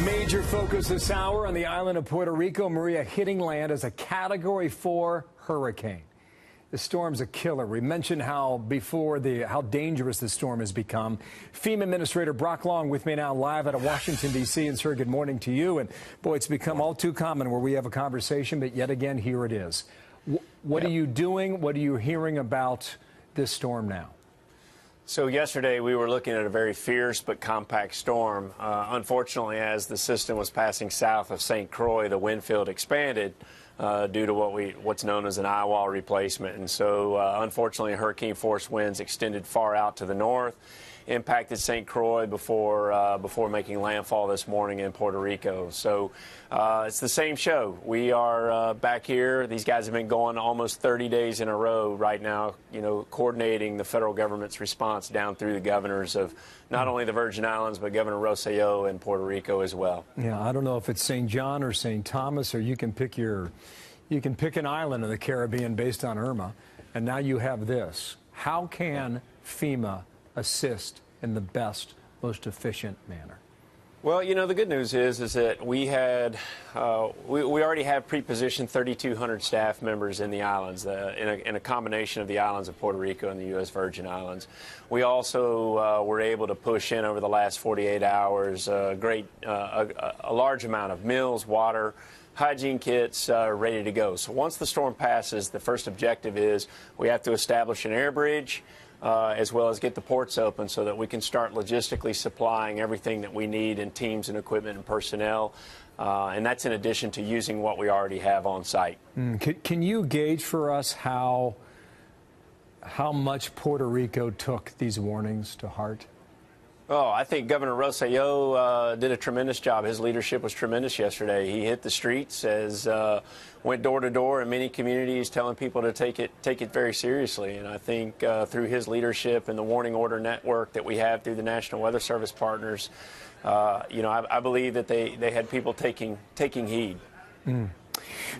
Major focus this hour on the island of Puerto Rico. Maria hitting land as a Category 4 hurricane. The storm's a killer. We mentioned how dangerous the storm has become. FEMA Administrator Brock Long with me now live out of Washington, D.C. And, sir, good morning to you. And, boy, it's become all too common where we have a conversation, but yet again, here it is. What are you doing? What are you hearing about this storm now? So yesterday we were looking at a very fierce but compact storm. Unfortunately, as the system was passing south of St. Croix, the wind field expanded due to what's known as an eye wall replacement. And so, unfortunately, hurricane force winds extended far out to the north, impacted St. Croix before making landfall this morning in Puerto Rico. So it's the same show. We are back here. These guys have been going almost 30 days in a row right now, coordinating the federal government's response down through the governors of not only the Virgin Islands, but Governor Rosselló in Puerto Rico as well. Yeah, I don't know if it's St. John or St. Thomas, or you can pick an island in the Caribbean based on Irma, and now you have this. How can FEMA assist in the best, most efficient manner? Well, the good news is that we already have pre-positioned 3,200 staff members in the islands, in a combination of the islands of Puerto Rico and the U.S. Virgin Islands. We also were able to push in over the last 48 hours a large amount of meals, water, hygiene kits ready to go. So once the storm passes, the first objective is we have to establish an air bridge, as well as get the ports open so that we can start logistically supplying everything that we need in teams and equipment and personnel. And that's in addition to using what we already have on site. Can you gauge for us how much Puerto Rico took these warnings to heart? Oh, I think Governor Rosselló did a tremendous job. His leadership was tremendous yesterday. He hit the streets, went door to door in many communities, telling people to take it very seriously. And I think through his leadership and the warning order network that we have through the National Weather Service partners, I believe that they had people taking heed.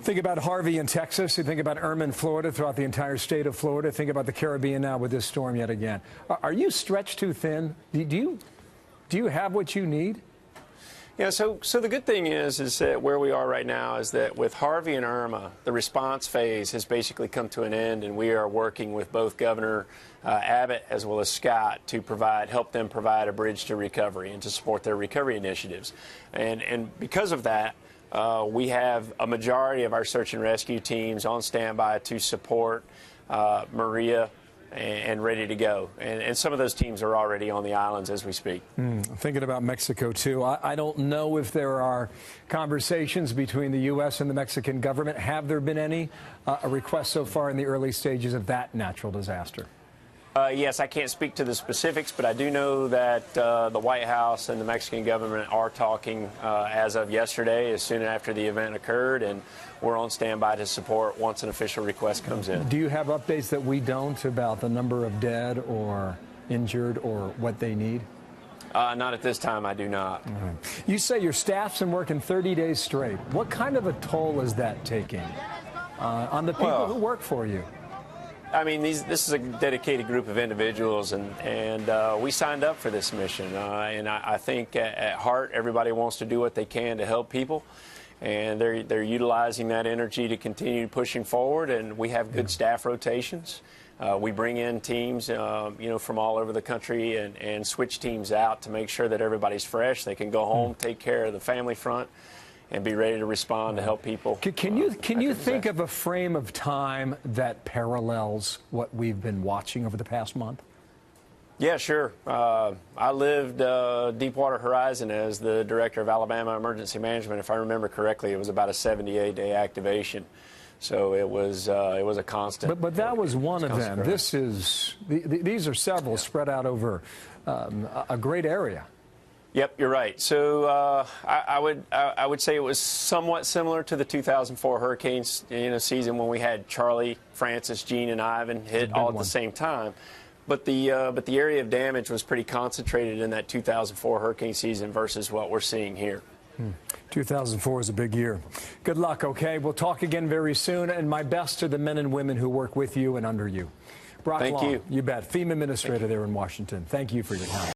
Think about Harvey in Texas. You think about Irma in Florida, throughout the entire state of Florida. Think about the Caribbean now with this storm yet again. Are you stretched too thin? Do you have what you need? Yeah, so the good thing is that where we are right now is that with Harvey and Irma, the response phase has basically come to an end, and we are working with both Governor Abbott as well as Scott to help them provide a bridge to recovery and to support their recovery initiatives. And because of that, we have a majority of our search and rescue teams on standby to support Maria and ready to go. And some of those teams are already on the islands as we speak. Thinking about Mexico, too. I don't know if there are conversations between the U.S. and the Mexican government. Have there been any requests so far in the early stages of that natural disaster? Yes, I can't speak to the specifics, but I do know that the White House and the Mexican government are talking as of yesterday, as soon after the event occurred, and we're on standby to support once an official request comes in. Do you have updates that we don't about the number of dead or injured or what they need? Not at this time, I do not. You say your staff's been working 30 days straight. What kind of a toll is that taking on the people who work for you? I mean, this is a dedicated group of individuals, and we signed up for this mission. And I think at heart, everybody wants to do what they can to help people, and they're utilizing that energy to continue pushing forward. And we have good staff rotations. We bring in teams, from all over the country, and switch teams out to make sure that everybody's fresh. They can go home, take care of the family front, and be ready to respond to help people. Can you think of a frame of time that parallels what we've been watching over the past month? Yeah, sure. I lived Deepwater Horizon as the director of Alabama Emergency Management. If I remember correctly, it was about a 78-day activation. So it was a constant. But that was one of them. These are several spread out over a great area. Yep, you're right. So I would say it was somewhat similar to the 2004 hurricane season when we had Charlie, Francis, Jean, and Ivan hit all at the same time. But the area of damage was pretty concentrated in that 2004 hurricane season versus what we're seeing here. 2004 is a big year. Good luck, okay? We'll talk again very soon, and my best to the men and women who work with you and under you. Brock Thank Long, you. You bet. FEMA Administrator there in Washington. Thank you for your time.